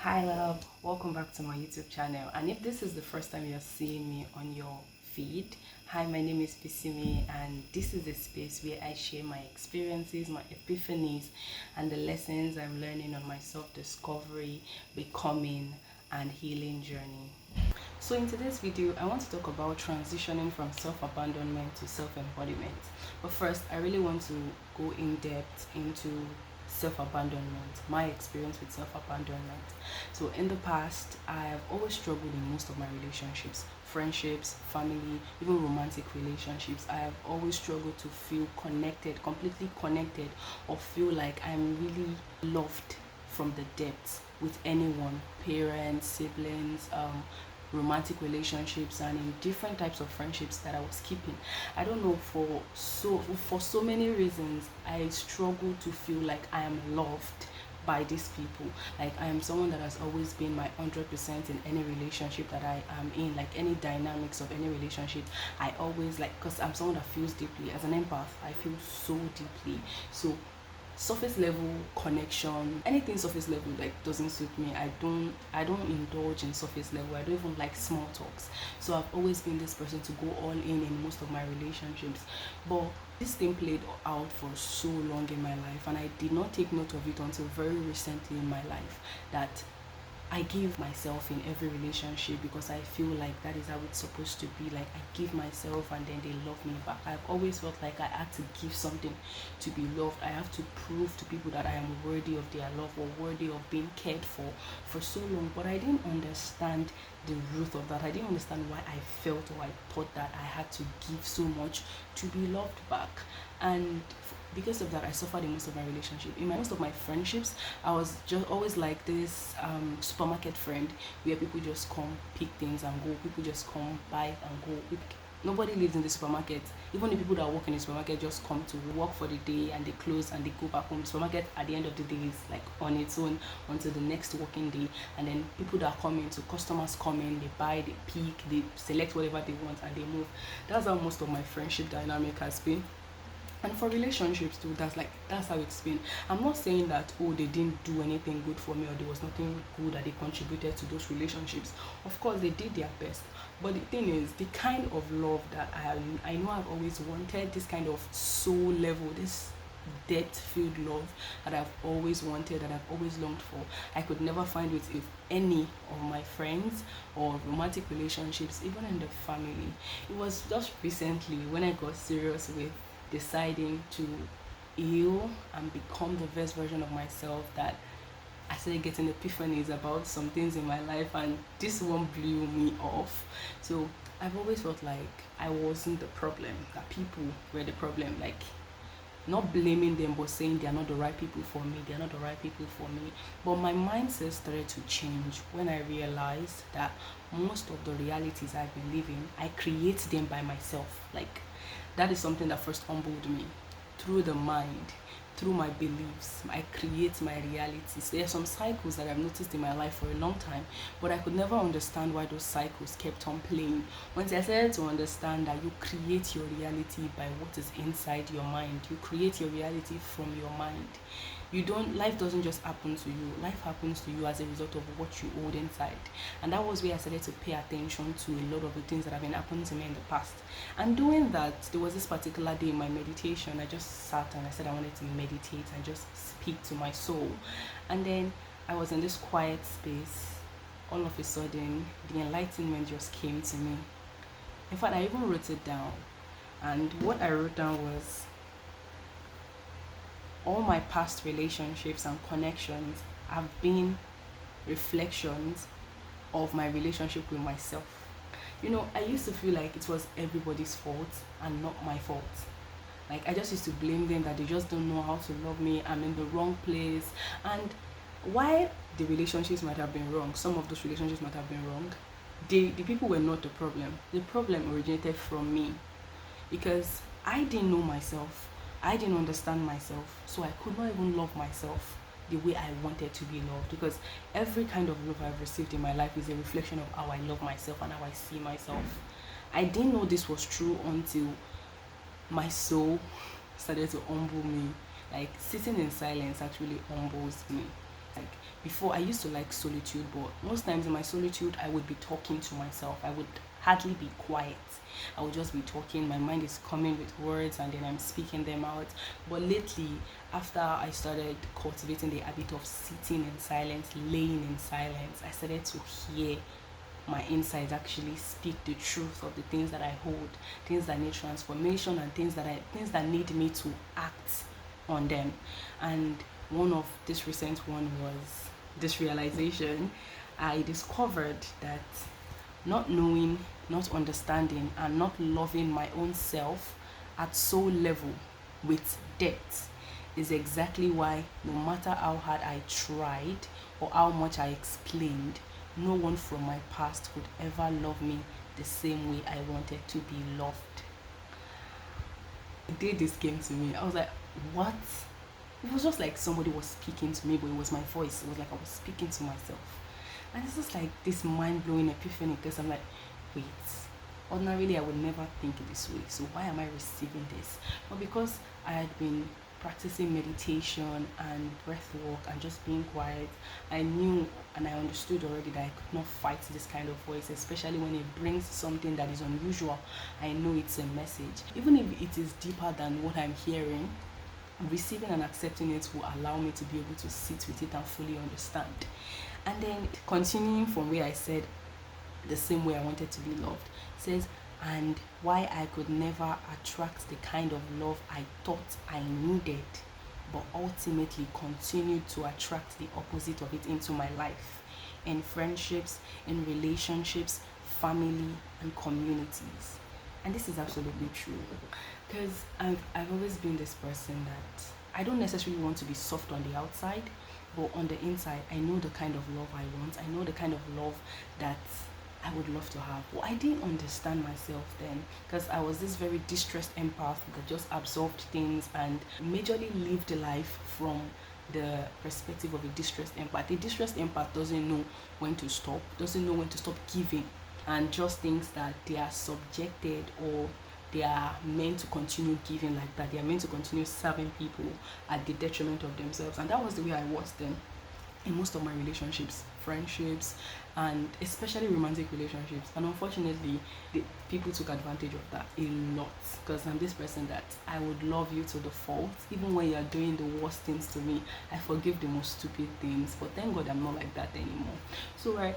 Hi love, welcome back to my YouTube channel. And if this is the first time you're seeing me on your feed, hi, my name is Bisimi, and this is a space where I share my experiences, my epiphanies, and the lessons I'm learning on my self-discovery, becoming, and healing journey. So in today's video, I want to talk about transitioning from self-abandonment to self-embodiment. But first, I really want to go in depth into self-abandonment, my experience with self-abandonment. So in the past, I have always struggled in most of my relationships, friendships, family, even romantic relationships. I have always struggled to feel connected, completely connected, or feel like I'm really loved from the depths with anyone, parents, siblings, romantic relationships, and in different types of friendships that I was keeping. I don't know, for so many reasons I struggle to feel like I am loved by these people. Like, I am someone that has always been my 100% in any relationship that I am in, like any dynamics of any relationship. I always, like, because I'm someone that feels deeply. As an empath, I feel so deeply. So surface level connection, anything surface level, like, doesn't suit me. I don't indulge in surface level. I don't even like small talks. So I've always been this person to go all in most of my relationships. But this thing played out for so long in my life, and I did not take note of it until very recently in my life, that I give myself in every relationship because I feel like that is how it's supposed to be. Like, I give myself and then they love me back. I've always felt like I had to give something to be loved. I have to prove to people that I am worthy of their love or worthy of being cared for so long. But I didn't understand the root of that. I didn't understand why I felt or I thought that I had to give so much to be loved back. And because of that, I suffered in most of my relationship. In most of my friendships, I was just always like this supermarket friend where people just come pick things and go. People just come buy and go. Nobody lives in the supermarket. Even the people that work in the supermarket just come to work for the day and they close and they go back home. The supermarket at the end of the day is like on its own until the next working day. And then people that come in, so customers come in, they buy, they pick, they select whatever they want and they move. That's how most of my friendship dynamic has been. And for relationships too, that's how it's been. I'm not saying that, oh, they didn't do anything good for me or there was nothing good that they contributed to those relationships. Of course they did their best. But the thing is, the kind of love that I know I've always wanted, this kind of soul level, this depth filled love that I've always wanted, that I've always longed for, I could never find with if any of my friends or romantic relationships, even in the family. It was just recently when I got serious with deciding to heal and become the best version of myself that I started getting epiphanies about some things in my life, and this one blew me off. So I've always felt like I wasn't the problem, that people were the problem. Like, not blaming them, but saying they are not the right people for me, they are not the right people for me. But my mindset started to change when I realized that most of the realities I've been living, I create them by myself. Like, that is something that first humbled me. Through the mind, through my beliefs, I create my realities. There are some cycles that I've noticed in my life for a long time, but I could never understand why those cycles kept on playing. Once I started to understand that you create your reality by what is inside your mind, you create your reality from your mind. Life doesn't just happen to you. Life happens to you as a result of what you hold inside. And that was where I started to pay attention to a lot of the things that have been happening to me in the past. And doing that, there was this particular day in my meditation, I just sat and I said I wanted to meditate and just speak to my soul. And then I was in this quiet space. All of a sudden, the enlightenment just came to me. In fact, I even wrote it down. And what I wrote down was, all my past relationships and connections have been reflections of my relationship with myself. I used to feel like it was everybody's fault and not my fault. Like, I just used to blame them, that they just don't know how to love me, I'm in the wrong place. And while the relationships might have been wrong, some of those relationships might have been wrong, the people were not the problem. The problem originated from me, because I didn't know myself. I didn't understand myself. So I could not even love myself the way I wanted to be loved, because every kind of love I've received in my life is a reflection of how I love myself and how I see myself. I didn't know this was true until my soul started to humble me. Like, sitting in silence actually humbles me. Like before, I used to like solitude, but most times in my solitude, I would be talking to myself. I would hardly be quiet. I would just be talking. My mind is coming with words, and then I'm speaking them out. But lately, after I started cultivating the habit of sitting in silence, laying in silence, I started to hear my insides actually speak the truth of the things that I hold, things that need transformation, and things that need me to act on them. And one of this recent one was this realization. I discovered that not knowing, not understanding, and not loving my own self at soul level with depth is exactly why no matter how hard I tried or how much I explained, no one from my past could ever love me the same way I wanted to be loved. The day this came to me, I was like, what? It was just like somebody was speaking to me, but it was my voice. It was like I was speaking to myself. And it's just like this mind blowing epiphany because I'm like, wait, ordinarily I would never think this way. So why am I receiving this? But because I had been practicing meditation and breath work and just being quiet, I knew and I understood already that I could not fight this kind of voice, especially when it brings something that is unusual. I know it's a message. Even if it is deeper than what I'm hearing, receiving and accepting it will allow me to be able to sit with it and fully understand. And then continuing from where I said the same way I wanted to be loved, says, and why I could never attract the kind of love I thought I needed, but ultimately continued to attract the opposite of it into my life, in friendships, in relationships, family, and communities. And this is absolutely true because I've always been this person that I don't necessarily want to be soft on the outside, but on the inside, I know the kind of love I want. I know the kind of love that I would love to have. Well, I didn't understand myself then because I was this very distressed empath that just absorbed things and majorly lived life from the perspective of a distressed empath. A distressed empath doesn't know when to stop, doesn't know when to stop giving, and just thinks that they are subjected or they are meant to continue giving like that. They are meant to continue serving people at the detriment of themselves. And that was the way I was then in most of my relationships, friendships, and especially romantic relationships. And unfortunately, people took advantage of that a lot because I'm this person that I would love you to the fault, even when you're doing the worst things to me. I forgive the most stupid things, but thank God I'm not like that anymore. So, right,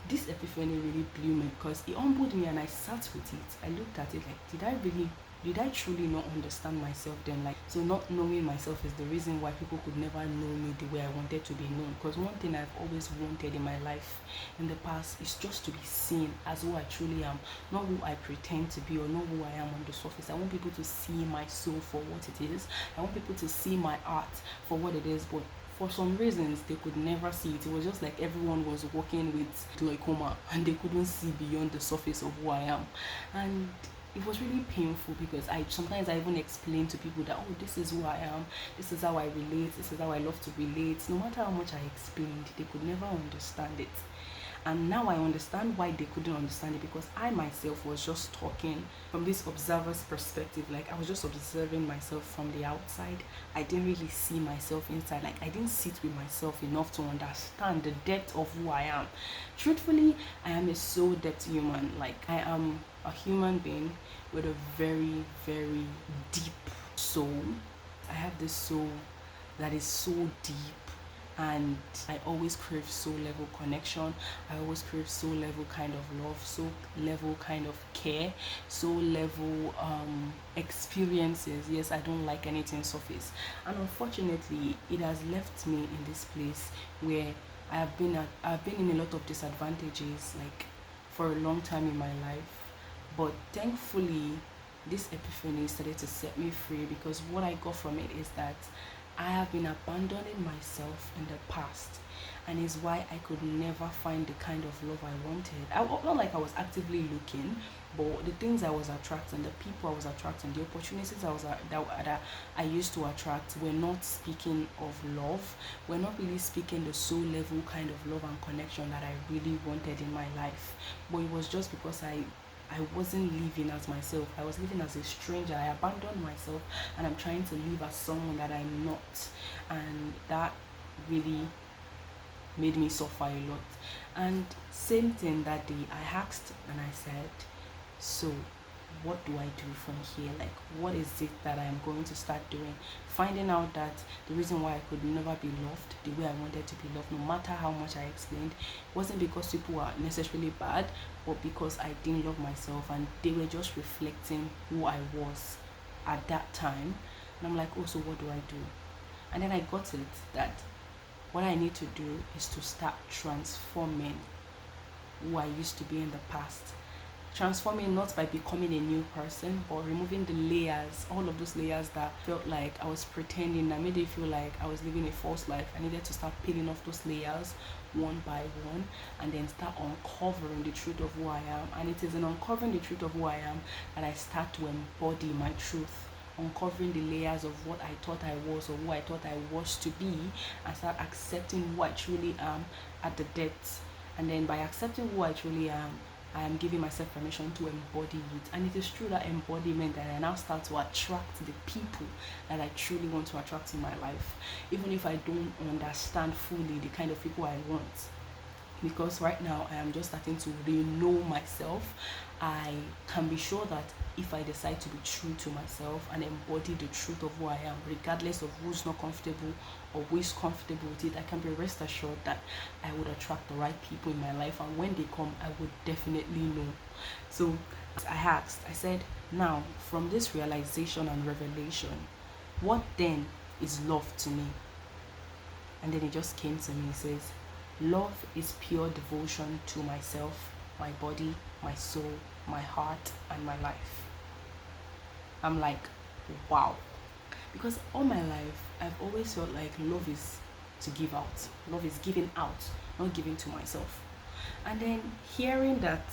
this epiphany really blew me because it humbled me and I sat with it. I looked at it like, did I truly not understand myself then? Like, so not knowing myself is the reason why people could never know me the way I wanted to be known. Because one thing I've always wanted in my life in the past is just to be seen as who I truly am, not who I pretend to be or not who I am on the surface. I want people to see my soul for what it is. I want people to see my art for what it is, but for some reasons they could never see it. It was just like everyone was working with glaucoma and they couldn't see beyond the surface of who I am. And it was really painful because I sometimes I even explain to people that, oh, this is who I am, this is how I relate, this is how I love to relate. No matter how much I explained, they could never understand it. And now I understand why they couldn't understand it, because I myself was just talking from this observer's perspective. Like, I was just observing myself from the outside. I didn't really see myself inside. Like, I didn't sit with myself enough to understand the depth of who I am. Truthfully, I am a soul depth human. Like, I am a human being with a very, very deep soul. I have this soul that is so deep, and I always crave soul level connection. I always crave soul level kind of love, soul level kind of care, soul level experiences. Yes, I don't like anything surface, and unfortunately, it has left me in this place where I've been in a lot of disadvantages, like for a long time in my life. But thankfully, this epiphany started to set me free, because what I got from it is that I have been abandoning myself in the past, and is why I could never find the kind of love I wanted. Not like I was actively looking, but the things I was attracting, the people I was attracting, the opportunities that I used to attract were not speaking of love. We're not really speaking the soul level kind of love and connection that I really wanted in my life. But it was just because I wasn't living as myself. I was living as a stranger. I abandoned myself and I'm trying to live as someone that I'm not. And that really made me suffer a lot. And same thing that day, I asked and I said, so what do I do from here? Like, what is it that I'm going to start doing? Finding out that the reason why I could never be loved the way I wanted to be loved, no matter how much I explained, wasn't because people were necessarily bad, but because I didn't love myself and they were just reflecting who I was at that time. And I'm like, oh, so what do I do? And then I got it that what I need to do is to start transforming who I used to be in the past. Transforming not by becoming a new person, but removing the layers, all of those layers that felt like I was pretending, that made it feel like I was living a false life. I needed to start peeling off those layers one by one and then start uncovering the truth of who I am. And it is in uncovering the truth of who I am that I start to embody my truth, uncovering the layers of what I thought I was or who I thought I was to be, and start accepting who I truly am at the depths. And then by accepting who I truly am, I am giving myself permission to embody it. And it is through that embodiment that I now start to attract the people that I truly want to attract in my life, even if I don't understand fully the kind of people I want. Because right now I am just starting to really know myself. I can be sure that if I decide to be true to myself and embody the truth of who I am, regardless of who's not comfortable or who is comfortable with it, I can be rest assured that I would attract the right people in my life, and when they come, I would definitely know. So I asked, I said, now from this realization and revelation, what then is love to me? And then it just came to me. It says, love is pure devotion to myself, my body, my soul, my heart, and my life. I'm like, wow. Because all my life, I've always felt like love is to give out. Love is giving out, not giving to myself. And then hearing that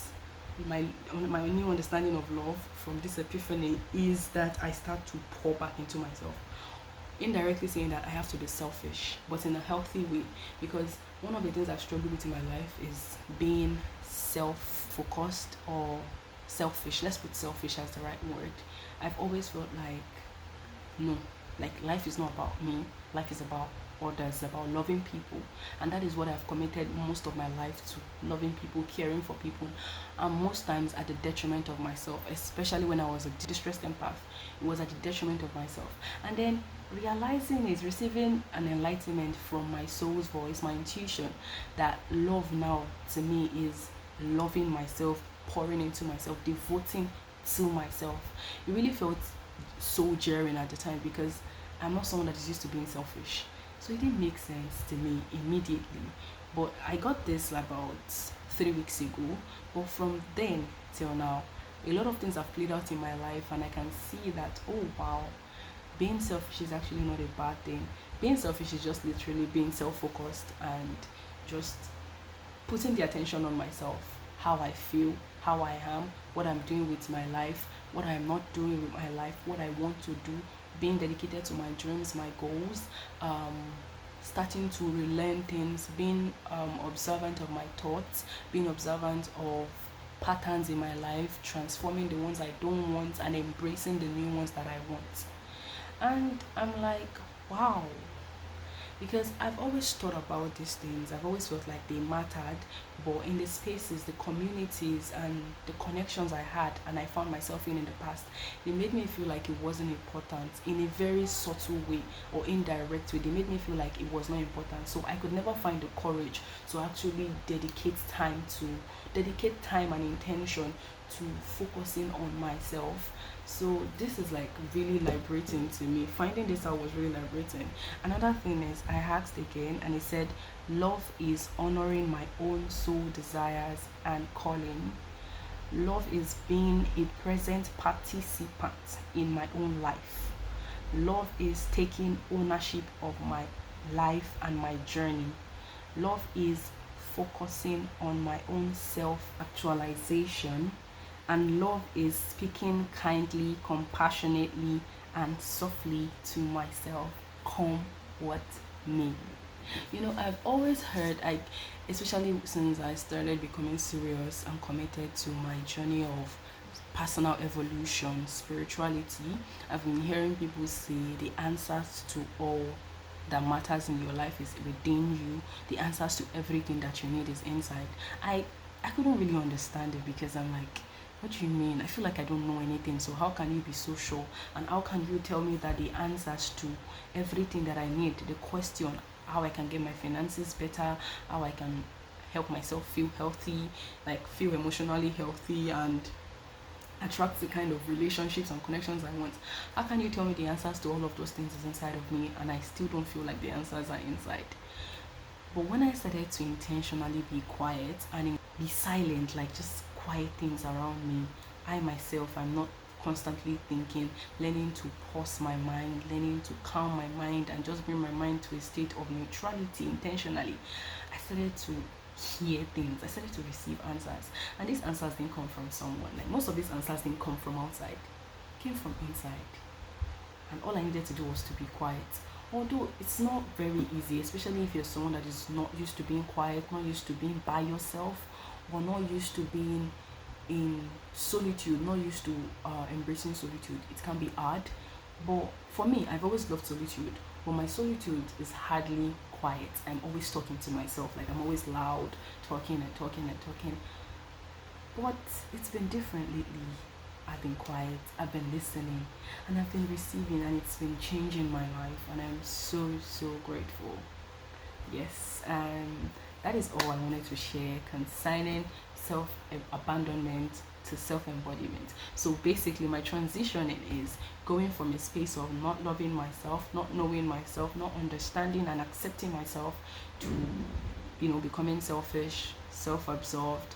my new understanding of love from this epiphany is that I start to pour back into myself. Indirectly saying that I have to be selfish, but in a healthy way, because one of the things I've struggled with in my life is being self-focused or selfish. Let's put selfish as the right word. I've always felt like, no, like life is not about me, life is about others, about loving people. And that is what I've committed most of my life to: loving people, caring for people, and most times at the detriment of myself. Especially when I was a distressed empath, it was at the detriment of myself. And then realizing is receiving an enlightenment from my soul's voice, my intuition, that love now to me is loving myself, pouring into myself, devoting to myself. It really felt so jarring at the time because I'm not someone that is used to being selfish. So it didn't make sense to me immediately. But I got this about 3 weeks ago. But from then till now, a lot of things have played out in my life, and I can see that, oh wow, being selfish is actually not a bad thing. Being selfish is just literally being self-focused and just putting the attention on myself, how I feel, how I am, what I'm doing with my life, what I'm not doing with my life, what I want to do, being dedicated to my dreams, my goals, starting to relearn things, being observant of my thoughts, being observant of patterns in my life, transforming the ones I don't want and embracing the new ones that I want. And I'm like, wow, because I've always thought about these things. I've always felt like they mattered, but in the spaces, the communities, and the connections I had and I found myself in the past, they made me feel like it wasn't important in a very subtle way or indirect way. They made me feel like it was not important. So I could never find the courage to actually dedicate time and intention to focusing on myself. So this is like really liberating to me. Finding this out was really liberating. Another thing is I asked again and it said, love is honoring my own soul desires and calling. Love is being a present participant in my own life. Love is taking ownership of my life and my journey. Love is focusing on my own self-actualization. And love is speaking kindly, compassionately, and softly to myself. Come what may. I've always heard, especially since I started becoming serious and committed to my journey of personal evolution, spirituality, I've been hearing people say the answers to all that matters in your life is within you. The answers to everything that you need is inside. I couldn't really understand it, because I'm like, what do you mean? I feel like I don't know anything. So how can you be so sure? And how can you tell me that the answers to everything that I need, the question, how I can get my finances better, how I can help myself feel healthy, like feel emotionally healthy, and attract the kind of relationships and connections I want. How can you tell me the answers to all of those things is inside of me, and I still don't feel like the answers are inside? But when I started to intentionally be quiet and be silent, like just quiet things around me, I myself am not constantly thinking, learning to pause my mind, learning to calm my mind and just bring my mind to a state of neutrality intentionally, I started to hear things. I started to receive answers. And these answers didn't come from someone. Like most of these answers didn't come from outside. It came from inside. And all I needed to do was to be quiet. Although it's not very easy, especially if you're someone that is not used to being quiet, not used to being by yourself, or not used to being in solitude, not used to embracing solitude. It can be hard. But for me, I've always loved solitude. But my solitude is hardly quiet. I'm always talking to myself. Like I'm always loud, talking and talking and talking. But it's been different lately. I've been quiet, I've been listening, and I've been receiving, and it's been changing my life, and I'm so, so grateful. Yes, that is all I wanted to share concerning self-abandonment to self-embodiment. So basically, my transition is going from a space of not loving myself, not knowing myself, not understanding and accepting myself, to becoming selfish, self-absorbed,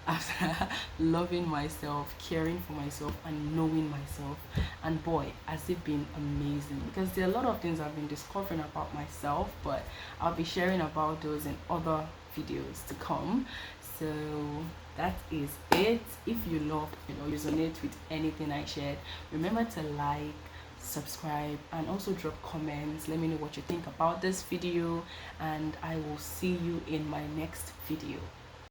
after loving myself, caring for myself, and knowing myself. And boy, has it been amazing, because there are a lot of things I've been discovering about myself, but I'll be sharing about those in other videos to come. So that is it. If you loved, resonate with anything I shared, remember to like, subscribe, and also drop comments. Let me know what you think about this video, and I will see you in my next video.